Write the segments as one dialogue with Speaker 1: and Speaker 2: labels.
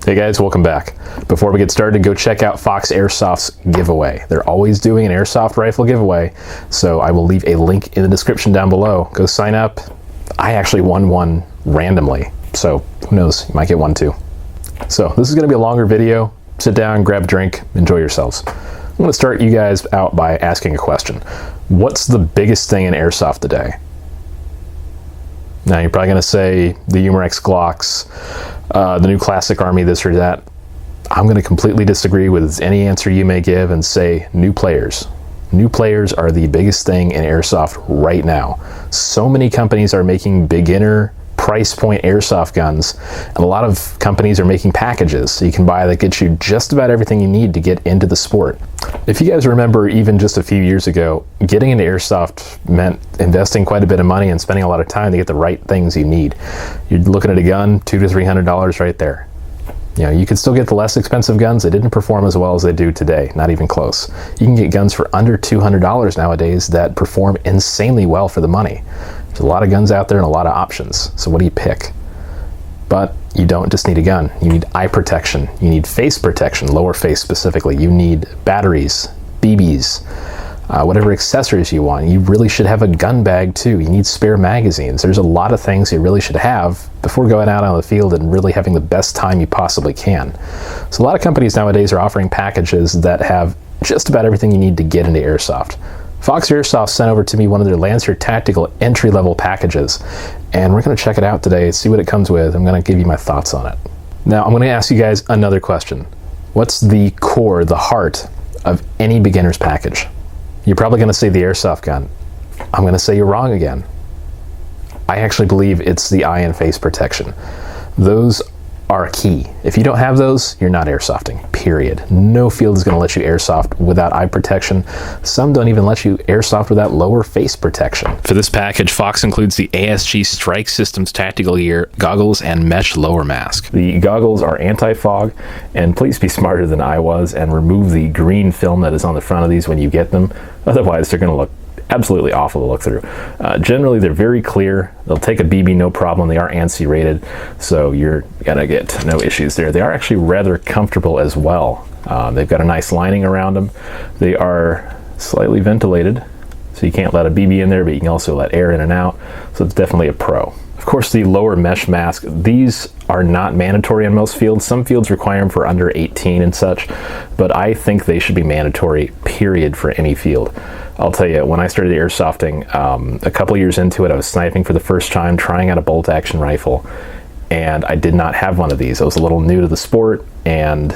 Speaker 1: Hey guys, welcome back. Before we get started, go check out Fox Airsoft's giveaway. They're always doing an airsoft rifle giveaway, so I will leave a link in the description down below. Go sign up. I actually won one randomly, so who knows, you might get one too. So this is going to be a longer video. Sit down, grab a drink, enjoy yourselves. I'm going to start you guys out by asking a question. What's the biggest thing in airsoft today? Now you're probably going to say the Umarex Glocks, the new Classic Army, this or that. I'm going to completely disagree with any answer you may give and say new players. New players are the biggest thing in airsoft right now. So many companies are making beginner price point airsoft guns, and a lot of companies are making packages so you can buy that gets you just about everything you need to get into the sport. If you guys remember, even just a few years ago, getting into airsoft meant investing quite a bit of money and spending a lot of time to get the right things you need. You're looking at a gun, $200 to $300 right there. You know, you could still get the less expensive guns. They didn't perform as well as they do today, not even close. You can get guns for under $200 nowadays that perform insanely well for the money. There's a lot of guns out there and a lot of options, so what do you pick? But you don't just need a gun. You need eye protection, you need face protection, lower face specifically. You need batteries, BBs, whatever accessories you want. You really should have a gun bag too. You need spare magazines. There's a lot of things you really should have before going out on the field and really having the best time you possibly can. So a lot of companies nowadays are offering packages that have just about everything you need to get into airsoft. Fox Airsoft sent over to me one of their Lancer Tactical entry-level packages, and we're going to check it out today, see what it comes with. I'm going to give you my thoughts on it. Now, I'm going to ask you guys another question. What's the core, the heart of any beginner's package? You're probably going to say the airsoft gun. I'm going to say you're wrong again. I actually believe it's the eye and face protection. Those are key. If you don't have those, you're not airsofting, period. No field is going to let you airsoft without eye protection. Some don't even let you airsoft without lower face protection. For this package, Fox includes the ASG Strike Systems tactical gear, goggles, and mesh lower mask. The goggles are anti-fog, and please be smarter than I was and remove the green film that is on the front of these when you get them. Otherwise, they're going to look absolutely awful to look through. Generally, they're very clear. They'll take a BB no problem. They are ANSI rated, so you're gonna get no issues there. They are actually rather comfortable as well. They've got a nice lining around them. They are slightly ventilated, so you can't let a BB in there, but you can also let air in and out, so it's definitely a pro. Of course, the lower mesh mask, these are not mandatory in most fields. Some fields require them for under 18 and such, but I think they should be mandatory, period, for any field. I'll tell you, when I started airsofting, a couple years into it, I was sniping for the first time, trying out a bolt-action rifle, and I did not have one of these. I was a little new to the sport, and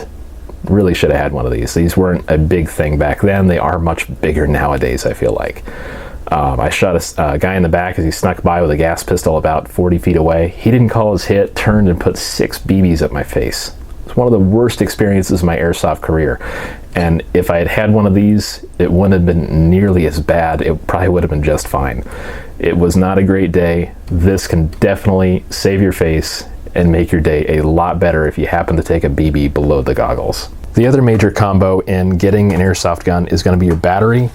Speaker 1: really should have had one of these. These weren't a big thing back then. They are much bigger nowadays, I feel like. I shot a guy in the back as he snuck by with a gas pistol about 40 feet away. He didn't call his hit, turned and put 6 BBs at my face. It's one of the worst experiences of my airsoft career. And if I had had one of these, it wouldn't have been nearly as bad. It probably would have been just fine. It was not a great day. This can definitely save your face and make your day a lot better if you happen to take a BB below the goggles. The other major combo in getting an airsoft gun is going to be your battery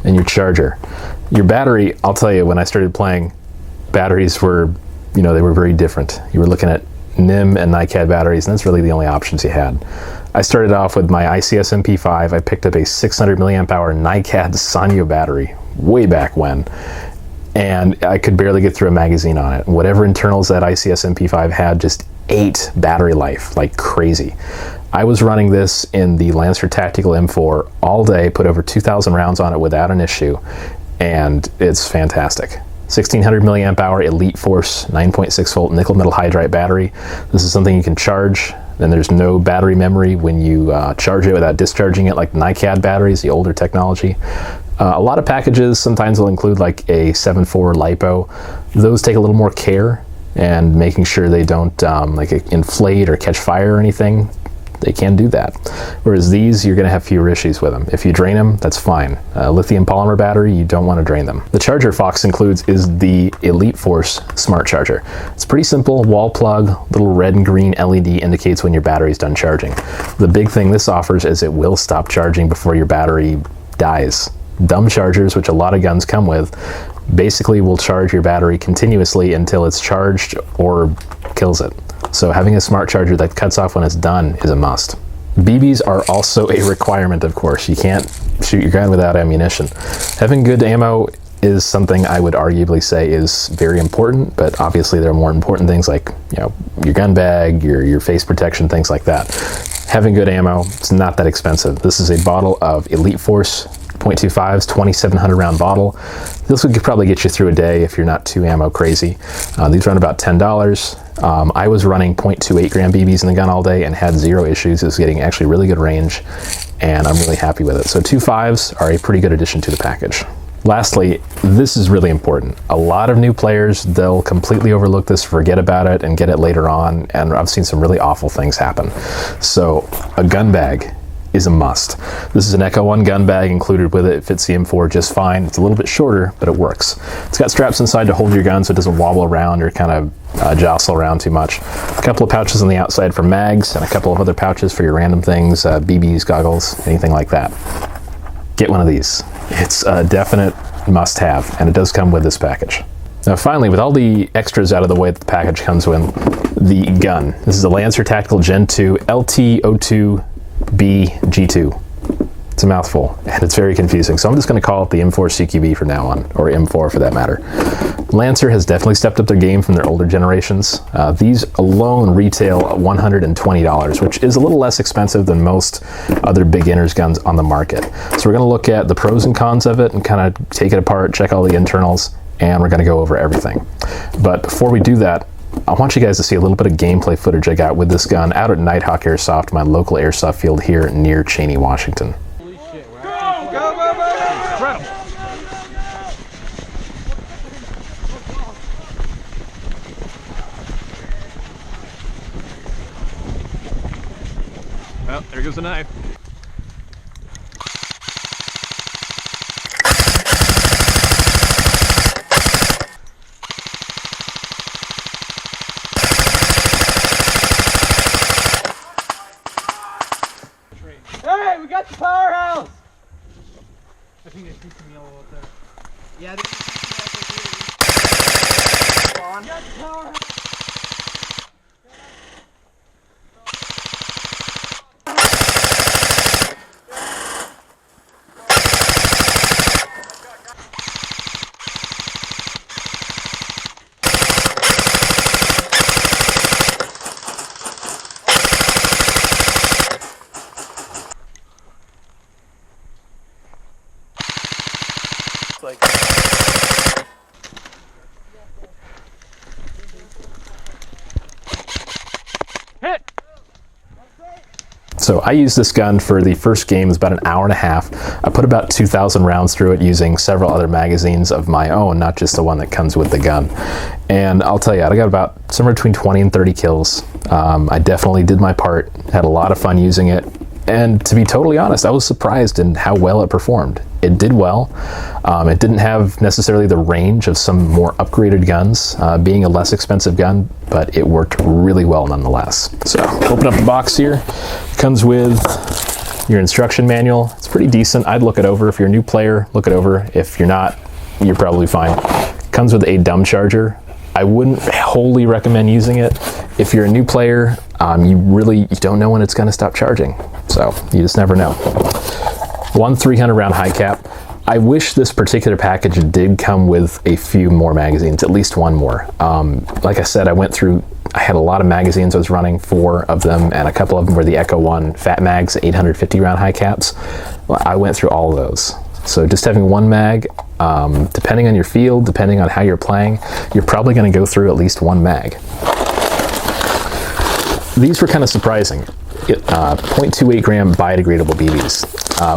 Speaker 1: and your charger. Your battery, I'll tell you, when I started playing, batteries were, they were very different. You were looking at NIM and NiCad batteries, and that's really the only options you had. I started off with my ICS MP5. I picked up a 600 milliamp hour NiCad Sanyo battery way back when, and I could barely get through a magazine on it. Whatever internals that ICS MP5 had just ate battery life like crazy. I was running this in the Lancer Tactical M4 all day, put over 2,000 rounds on it without an issue, and it's fantastic. 1600 milliamp hour Elite Force 9.6 volt nickel metal hydride battery. This is something you can charge, and there's no battery memory when you charge it without discharging it like NiCad batteries, the older technology. A lot of packages sometimes will include like a 7.4 LiPo. Those take a little more care and making sure they don't like inflate or catch fire or anything. They can do that. Whereas these, you're going to have fewer issues with them. If you drain them, that's fine. Lithium polymer battery, you don't want to drain them. The charger Fox includes is the Elite Force Smart Charger. It's pretty simple, wall plug, little red and green LED indicates when your battery's done charging. The big thing this offers is it will stop charging before your battery dies. Dumb chargers, which a lot of guns come with, basically will charge your battery continuously until it's charged or kills it. So having a smart charger that cuts off when it's done is a must. BBs are also a requirement, of course. You can't shoot your gun without ammunition. Having good ammo is something I would arguably say is very important, but obviously there are more important things like, you know, your gun bag, your face protection, things like that. Having good ammo, it's not that expensive. This is a bottle of Elite Force .25s, 2,700 round bottle. This would probably get you through a day if you're not too ammo crazy. These run about $10. I was running .28 gram BBs in the gun all day and had zero issues. It was getting actually really good range, and I'm really happy with it. So 2.5s are a pretty good addition to the package. Lastly, this is really important. A lot of new players, they'll completely overlook this, forget about it, and get it later on, and I've seen some really awful things happen. So a gun bag is a must. This is an Echo 1 gun bag included with it. It fits the M4 just fine. It's a little bit shorter, but it works. It's got straps inside to hold your gun so it doesn't wobble around or kind of jostle around too much. A couple of pouches on the outside for mags, and a couple of other pouches for your random things, BBs, goggles, anything like that. Get one of these. It's a definite must-have, and it does come with this package. Now finally, with all the extras out of the way that the package comes with, the gun. This is a Lancer Tactical Gen 2 LT02B G2. It's a mouthful, and it's very confusing, so I'm just going to call it the M4 CQB from now on, or M4 for that matter. Lancer has definitely stepped up their game from their older generations. These alone retail $120, which is a little less expensive than most other beginners guns on the market. So we're going to look at the pros and cons of it and kind of take it apart, check all the internals, and we're going to go over everything. But before we do that, I want you guys to see a little bit of gameplay footage I got with this gun out at Nighthawk Airsoft, my local airsoft field here near Cheney, Washington.
Speaker 2: Well, there goes the knife.
Speaker 3: Hey, we got the powerhouse! I think there's some yellow up there. Yeah, there's some yellow. We got the powerhouse! Like
Speaker 2: Hit!
Speaker 1: So I used this gun for the first game. It was about an hour and a half. I put about 2,000 rounds through it using several other magazines of my own, not just the one that comes with the gun. And I'll tell you, I got about somewhere between 20 and 30 kills. I definitely did my part, had a lot of fun using it. And to be totally honest, I was surprised in how well it performed. It did well. It didn't have necessarily the range of some more upgraded guns, being a less expensive gun, but it worked really well nonetheless. So open up the box here. It comes with your instruction manual. It's pretty decent. I'd look it over. If you're a new player, look it over. If you're not, you're probably fine. It comes with a dumb charger. I wouldn't wholly recommend using it. If you're a new player, you don't know when it's going to stop charging. So you just never know. One 300 round high cap. I wish this particular package did come with a few more magazines, at least one more. Like I said, I had a lot of magazines I was running, 4 of them, and a couple of them were the Echo 1 Fat Mags, 850 round high caps. I went through all of those. So just having one mag, depending on your field, depending on how you're playing, you're probably going to go through at least one mag. These were kind of surprising. 0.28 gram biodegradable BBs.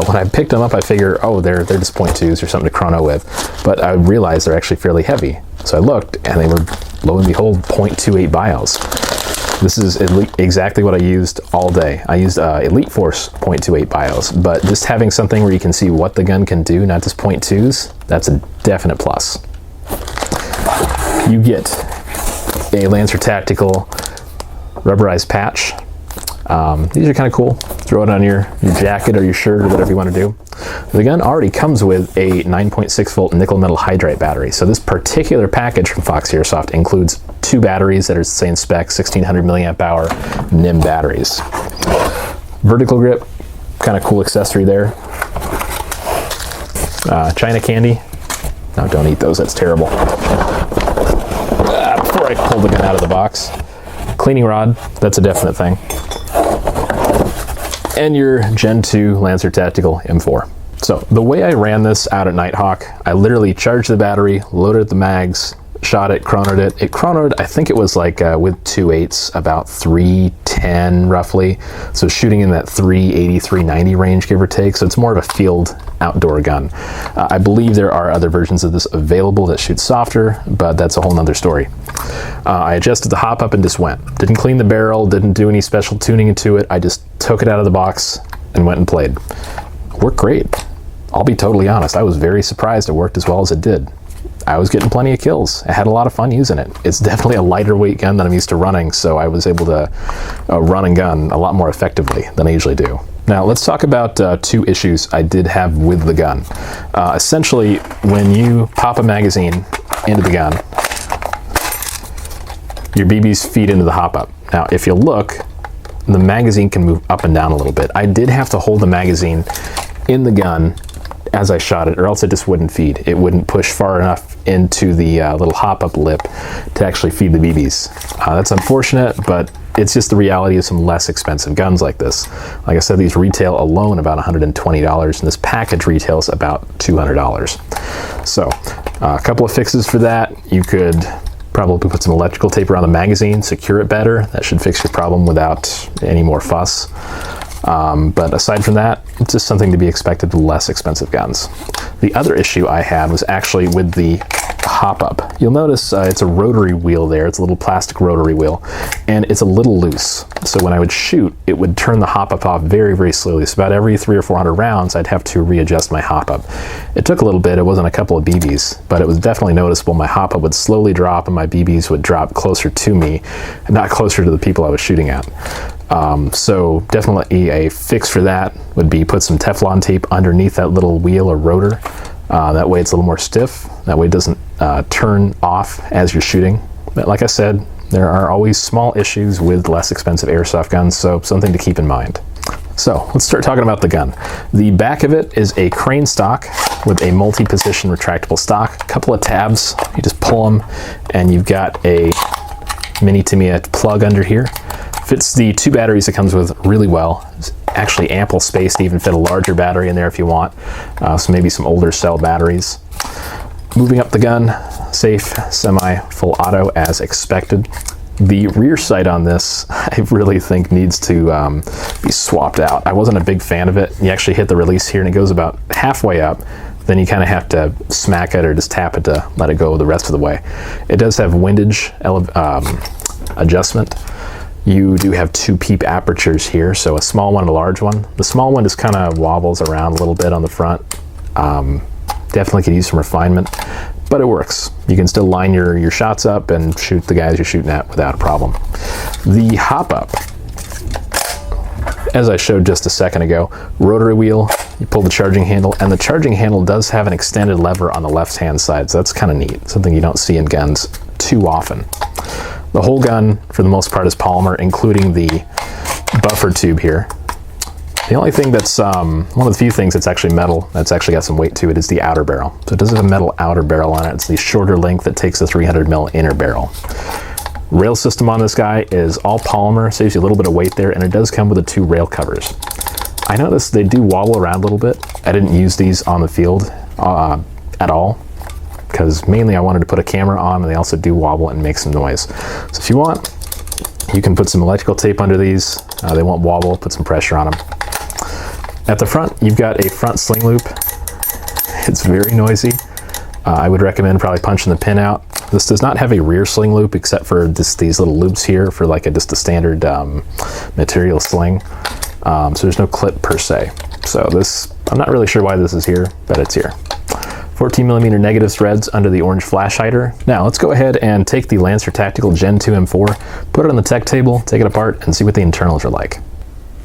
Speaker 1: When I picked them up, I figured, oh, they're just 0.2s or something to chrono with. But I realized they're actually fairly heavy. So I looked, and they were, lo and behold, 0.28 bios. This is exactly what I used all day. I used Elite Force 0.28 bios, but just having something where you can see what the gun can do, not just 0.2s, that's a definite plus. You get a Lancer Tactical rubberized patch. These are kind of cool. Throw it on your jacket or your shirt or whatever you want to do. The gun already comes with a 9.6 volt nickel metal hydride battery. So this particular package from Fox Airsoft includes 2 batteries that are the same spec, 1600 milliamp hour NIM batteries. Vertical grip, kind of cool accessory there. China candy. No, don't eat those, that's terrible. Before I pull the gun out of the box. Cleaning rod, that's a definite thing. And your Gen 2 Lancer Tactical M4. So the way I ran this out at Nighthawk, I literally charged the battery, loaded the mags, shot it, chronoed it. It chronoed, I think it was like with 2.8s, about 310 roughly. So shooting in that 380, 390 range, give or take. So it's more of a field outdoor gun. I believe there are other versions of this available that shoot softer, but that's a whole nother story. I adjusted the hop up and just went. Didn't clean the barrel, didn't do any special tuning into it. I just took it out of the box and went and played. Worked great. I'll be totally honest, I was very surprised it worked as well as it did. I was getting plenty of kills. I had a lot of fun using it. It's definitely a lighter weight gun than I'm used to running, so I was able to run and gun a lot more effectively than I usually do. Now let's talk about 2 issues I did have with the gun. Essentially, when you pop a magazine into the gun, your BBs feed into the hop up. Now if you look, the magazine can move up and down a little bit. I did have to hold the magazine in the gun as I shot it, or else it just wouldn't feed. It wouldn't push far enough into the little hop-up lip to actually feed the BBs. That's unfortunate, but it's just the reality of some less expensive guns like this. Like I said, these retail alone about $120, and this package retails about $200. So, a couple of fixes for that. You could probably put some electrical tape around the magazine, secure it better. That should fix your problem without any more fuss. But aside from that, it's just something to be expected with less expensive guns. The other issue I had was actually with the hop-up. You'll notice it's a rotary wheel there. It's a little plastic rotary wheel, and it's a little loose. So when I would shoot, it would turn the hop-up off very, very slowly. So about every 300 or 400 rounds, I'd have to readjust my hop-up. It took a little bit. It wasn't a couple of BBs, but it was definitely noticeable. My hop-up would slowly drop, and my BBs would drop closer to me, and not closer to the people I was shooting at. So definitely a fix for that would be put some Teflon tape underneath that little wheel or rotor. That way it's a little more stiff. That way it doesn't turn off as you're shooting. But like I said, there are always small issues with less expensive airsoft guns, so something to keep in mind. So let's start talking about the gun. The back of it is a crane stock with a multi-position retractable stock. A couple of tabs, you just pull them, and you've got a mini Tamiya plug under here. Fits the 2 batteries it comes with really well. There's actually ample space to even fit a larger battery in there if you want. So maybe some older cell batteries. Moving up the gun, safe, semi, full auto as expected. The rear sight on this, I really think needs to be swapped out. I wasn't a big fan of it. You actually hit the release here and it goes about halfway up. Then you kind of have to smack it or just tap it to let it go the rest of the way. It does have windage adjustment. You do have 2 peep apertures here, so a small one and a large one. The small one just kind of wobbles around a little bit on the front. Definitely could use some refinement, but it works. You can still line your shots up and shoot the guys you're shooting at without a problem. The hop-up, as I showed just a second ago, rotary wheel, you pull the charging handle, and the charging handle does have an extended lever on the left-hand side, so that's kind of neat, something you don't see in guns too often. The whole gun, for the most part, is polymer, including the buffer tube here. The only thing that's, one of the few things that's actually metal, that's actually got some weight to it, is the outer barrel. So it does have a metal outer barrel on it. It's the shorter length that takes a 300 mil inner barrel. Rail system on this guy is all polymer, saves you a little bit of weight there, and it does come with the 2 rail covers. I noticed they do wobble around a little bit. I didn't use these on the field at all, because mainly I wanted to put a camera on, and they also do wobble and make some noise. So if you want, you can put some electrical tape under these. They won't wobble, put some pressure on them. At the front, you've got a front sling loop. It's very noisy. I would recommend probably punching the pin out. This does not have a rear sling loop except for just these little loops here for like just a standard material sling. So there's no clip per se. So this, I'm not really sure why this is here, but it's here. 14mm negative threads under the orange flash hider. Now let's go ahead and take the Lancer Tactical Gen 2 M4, put it on the tech table, take it apart, and see what the internals are like.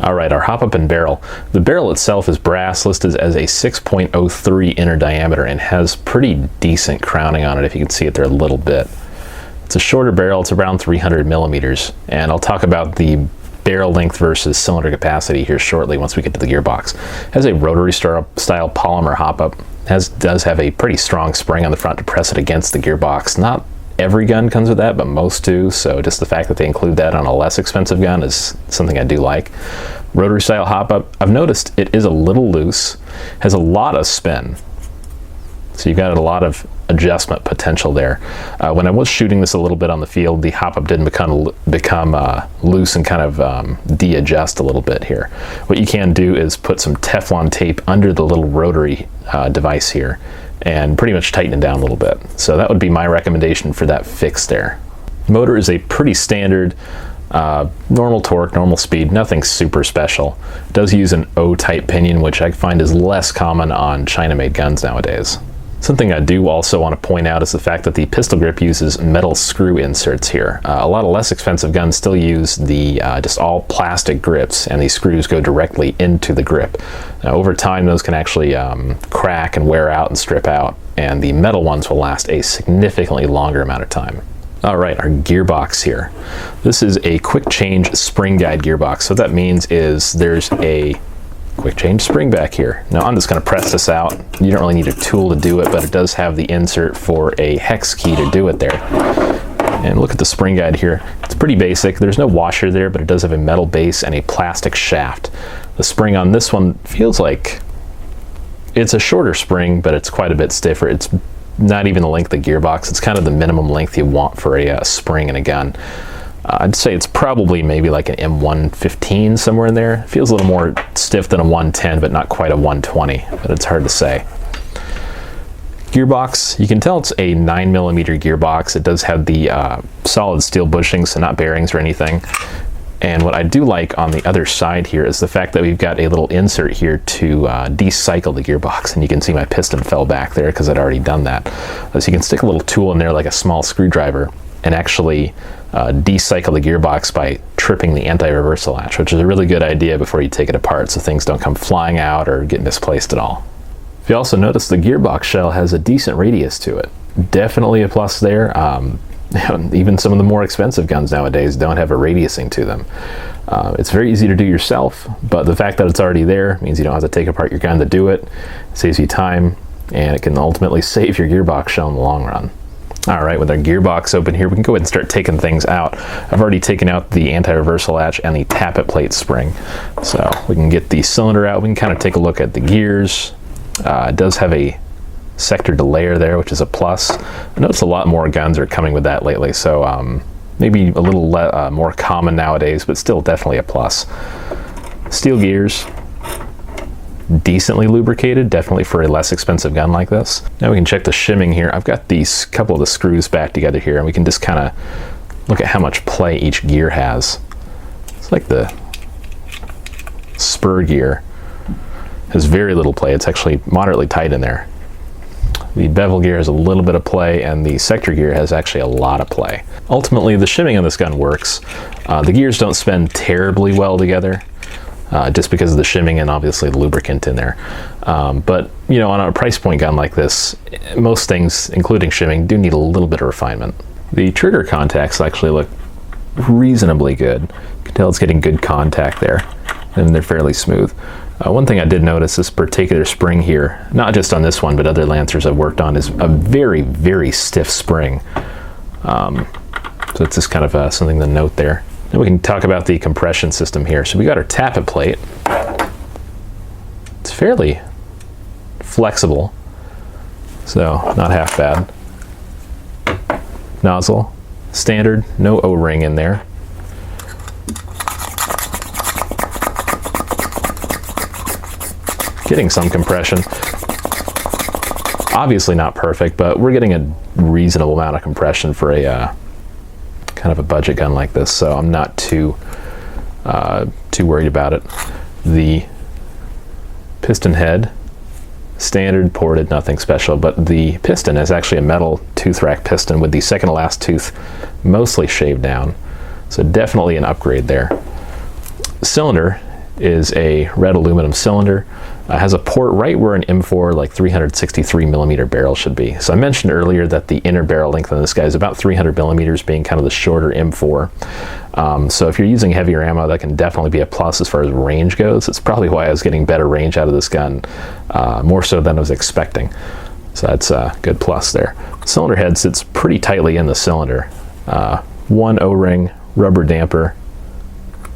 Speaker 1: All right, our hop up and barrel. The barrel itself is brass, listed as a 6.03 inner diameter, and has pretty decent crowning on it, if you can see it there a little bit. It's a shorter barrel, it's around 300 millimeters, and I'll talk about the barrel length versus cylinder capacity here shortly once we get to the gearbox. It has a rotary style polymer hop up. Does have a pretty strong spring on the front to press it against the gearbox. Not every gun comes with that, but most do, so just the fact that they include that on a less expensive gun is something I do like. Rotary style hop up, I've noticed it is a little loose, has a lot of spin, so you've got a lot of adjustment potential there. When I was shooting this a little bit on the field, the hop up didn't become loose and kind of de-adjust a little bit here. What you can do is put some Teflon tape under the little rotary device here and pretty much tighten it down a little bit. So that would be my recommendation for that fix there. Motor is a pretty standard normal torque, normal speed, nothing super special. It does use an O-type pinion, which I find is less common on China-made guns nowadays. Something I do also want to point out is the fact that the pistol grip uses metal screw inserts here. A lot of less expensive guns still use the just all plastic grips, and these screws go directly into the grip. Now, over time, those can actually crack and wear out and strip out, and the metal ones will last a significantly longer amount of time. All right, our gearbox here. This is a quick change spring guide gearbox. So what that means is there's a quick change spring back here. Now I'm just going to press this out. You don't really need a tool to do it, but it does have the insert for a hex key to do it there. And look at the spring guide here. It's pretty basic. There's no washer there, but it does have a metal base and a plastic shaft. The spring on this one feels like it's a shorter spring, but it's quite a bit stiffer. It's not even the length of the gearbox. It's kind of the minimum length you want for a spring in a gun. I'd say it's probably maybe like an M115 somewhere in there. It feels a little more stiff than a 110, but not quite a 120, but it's hard to say. Gearbox, you can tell it's a 9mm gearbox. It does have the solid steel bushings, so not bearings or anything. And what I do like on the other side here is the fact that we've got a little insert here to decycle the gearbox, and you can see my piston fell back there because I'd already done that. So you can stick a little tool in there like a small screwdriver and actually decycle the gearbox by tripping the anti-reversal latch, which is a really good idea before you take it apart so things don't come flying out or get misplaced at all. If you also notice, the gearbox shell has a decent radius to it. Definitely a plus there. Even some of the more expensive guns nowadays don't have a radiusing to them. It's very easy to do yourself, but the fact that it's already there means you don't have to take apart your gun to do it. It saves you time, and it can ultimately save your gearbox shell in the long run. All right, with our gearbox open here, we can go ahead and start taking things out. I've already taken out the anti-reversal latch and the tappet plate spring. So we can get the cylinder out. We can kind of take a look at the gears. It does have a sector delayer there, which is a plus. I notice a lot more guns are coming with that lately, so maybe a little more common nowadays, but still definitely a plus. Steel gears, decently lubricated, definitely for a less expensive gun like this. Now we can check the shimming here. I've got these couple of the screws back together here, and we can just kind of look at how much play each gear has. It's like the spur gear has very little play. It's actually moderately tight in there. The bevel gear has a little bit of play, and the sector gear has actually a lot of play. Ultimately, the shimming on this gun works. The gears don't spin terribly well together, just because of the shimming and obviously the lubricant in there. But you know, on a price point gun like this, most things, including shimming, do need a little bit of refinement. The trigger contacts actually look reasonably good. You can tell it's getting good contact there, and they're fairly smooth. One thing I did notice, this particular spring here, not just on this one, but other Lancers I've worked on, is a very, very stiff spring. So it's just kind of something to note there. Then we can talk about the compression system here. So we got our tappet plate. It's fairly flexible, so not half bad. Nozzle, standard, no O-ring in there. Getting some compression. Obviously not perfect, but we're getting a reasonable amount of compression for a kind of a budget gun like this, so I'm not too worried about it. The piston head, standard ported, nothing special, but the piston is actually a metal tooth rack piston with the second to last tooth mostly shaved down, so definitely an upgrade there. Cylinder is a red aluminum cylinder. Has a port right where an M4 like 363 millimeter barrel should be. So I mentioned earlier that the inner barrel length on this guy is about 300 millimeters, being kind of the shorter M4. So if you're using heavier ammo, that can definitely be a plus as far as range goes. It's probably why I was getting better range out of this gun, more so than I was expecting. So that's a good plus there. Cylinder head sits pretty tightly in the cylinder. One O-ring, rubber damper.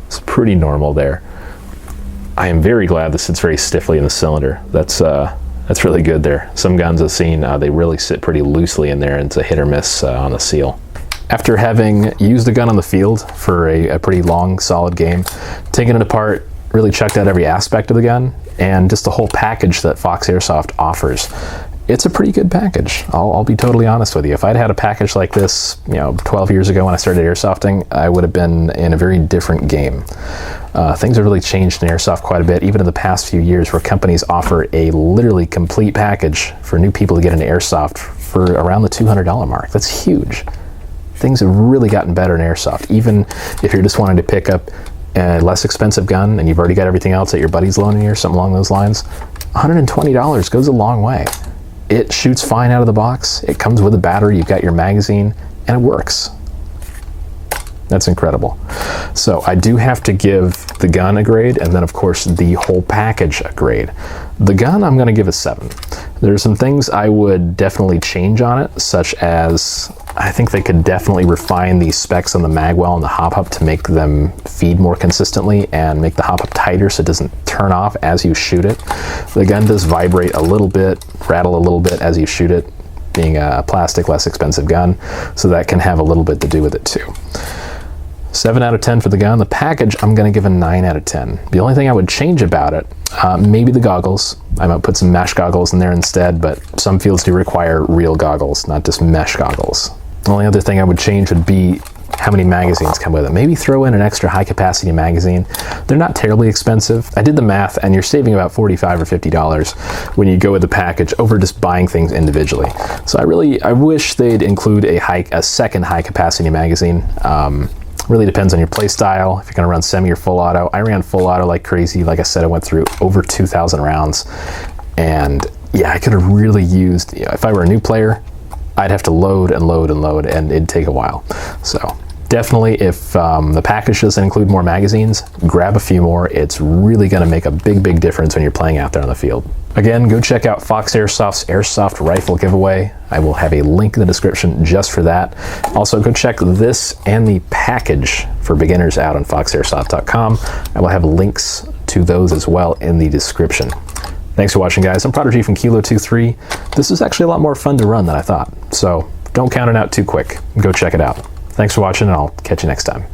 Speaker 1: It's pretty normal there. I am very glad this sits very stiffly in the cylinder. That's really good there. Some guns I've seen, they really sit pretty loosely in there, and it's a hit or miss on the seal. After having used the gun on the field for a pretty long, solid game, taking it apart, really checked out every aspect of the gun, and just the whole package that Fox Airsoft offers. It's a pretty good package. I'll be totally honest with you. If I'd had a package like this, 12 years ago when I started airsofting, I would have been in a very different game. Things have really changed in airsoft quite a bit, even in the past few years, where companies offer a literally complete package for new people to get into airsoft for around the $200 mark. That's huge. Things have really gotten better in airsoft. Even if you're just wanting to pick up a less expensive gun and you've already got everything else that your buddy's loaning you or something along those lines, $120 goes a long way. It shoots fine out of the box. It comes with a battery. You've got your magazine, and it works. That's incredible. So I do have to give the gun a grade, and then of course the whole package a grade. The gun I'm going to give a 7. There's some things I would definitely change on it, such as I think they could definitely refine the specs on the magwell and the hop-up to make them feed more consistently and make the hop-up tighter so it doesn't turn off as you shoot it. The gun does vibrate a little bit, rattle a little bit as you shoot it, being a plastic, less expensive gun, so that can have a little bit to do with it too. 7 out of 10 for the gun. The package, I'm going to give a 9 out of 10. The only thing I would change about it, maybe the goggles. I might put some mesh goggles in there instead, but some fields do require real goggles, not just mesh goggles. The only other thing I would change would be how many magazines come with it. Maybe throw in an extra high-capacity magazine. They're not terribly expensive. I did the math, and you're saving about $45 or $50 when you go with the package over just buying things individually. So I wish they'd include a second high-capacity magazine. Really depends on your play style. If you're going to run semi or full auto, I ran full auto like crazy. Like I said, I went through over 2,000 rounds, and yeah, I could have really used. If I were a new player, I'd have to load and load and load, and it'd take a while. So definitely, if the package doesn't include more magazines, grab a few more. It's really going to make a big difference when you're playing out there on the field. Again, go check out Fox Airsoft's Airsoft Rifle Giveaway. I will have a link in the description just for that. Also, go check this and the package for beginners out on foxairsoft.com. I will have links to those as well in the description. Thanks for watching, guys. I'm Prodigy from Kilo 23. This is actually a lot more fun to run than I thought, so don't count it out too quick. Go check it out. Thanks for watching, and I'll catch you next time.